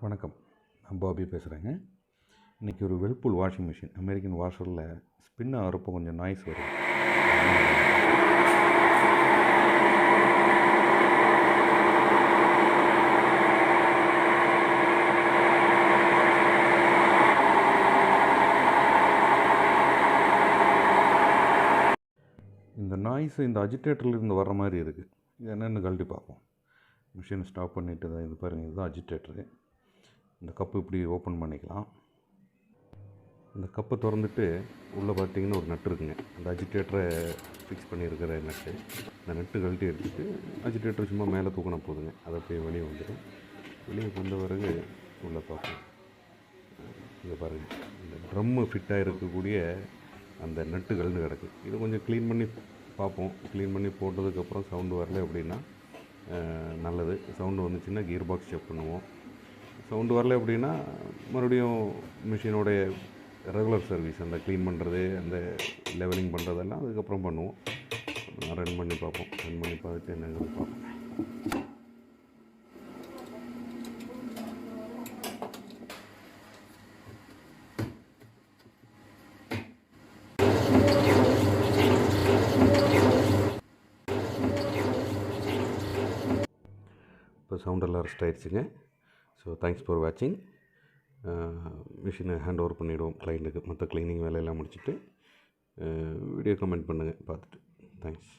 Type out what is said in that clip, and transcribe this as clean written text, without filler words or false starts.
வணக்கம், நான் பாபி பேசுகிறேங்க. இன்றைக்கி ஒரு வெல்பூல் வாஷிங் மிஷின் அமெரிக்கன் வாஷரில் ஸ்பின் ஆகிறப்போ கொஞ்சம் நாய்ஸ் வரும். இந்த நாய்ஸ் இந்த அஜிடேட்டர்லேருந்து வர்ற மாதிரி இருக்குது. இது என்னென்னு கழட்டி பார்ப்போம். மிஷினை ஸ்டாப் பண்ணிவிட்டு தான் இது பாருங்கள், இதுதான் அஜிடேட்டரு. இந்த கப்பு இப்படி ஓப்பன் பண்ணிக்கலாம். இந்த கப்பை திறந்துட்டு உள்ளே பார்த்தீங்கன்னா ஒரு நட்டு இருக்குங்க. அந்த அஜிடேட்டரை ஃபிக்ஸ் பண்ணியிருக்கிற நட்டு. இந்த நட்டு கழட்டி எடுத்துட்டு அஜிடேட்டர் சும்மா மேலே தூக்கினா போதுங்க. அதை போய் வெளியே வந்துடும். வெளியே வந்த பிறகு உள்ளே பார்ப்போம். இங்கே பாருங்கள், இந்த ட்ரம்மு ஃபிட்டாக இருக்கக்கூடிய அந்த நட்டு கலந்து கிடக்கு. இதை கொஞ்சம் க்ளீன் பண்ணி பார்ப்போம். க்ளீன் பண்ணி போட்டதுக்கப்புறம் சவுண்டு வரல அப்படின்னா நல்லது. சவுண்டு வந்துச்சுன்னா கியர் பாக்ஸ் செக் பண்ணுவோம். சவுண்டு வரல அப்படின்னா மறுபடியும் மிஷினோடைய ரெகுலர் சர்வீஸ், அந்த க்ளீன் பண்ணுறது, அந்த லெவலிங் பண்ணுறதெல்லாம் அதுக்கப்புறம் பண்ணுவோம். ரன் பண்ணி பார்ப்போம். ரன் பண்ணி பார்த்துட்டு என்னங்கிறது பார்ப்போம். இப்போ சவுண்டெல்லாம் ரெஸ்ட் ஆகிடுச்சுங்க. ஸோ தேங்க்ஸ் ஃபார் வாட்சிங். மிஷினை ஹேண்ட் ஓவர் பண்ணிவிடுவோம் கிளைண்ட்டுக்கு. மற்ற க்ளீனிங் வேலையெல்லாம் முடிச்சுட்டு வீடியோ கமெண்ட் பண்ணுங்கள் பார்த்துட்டு. தேங்க்ஸ்.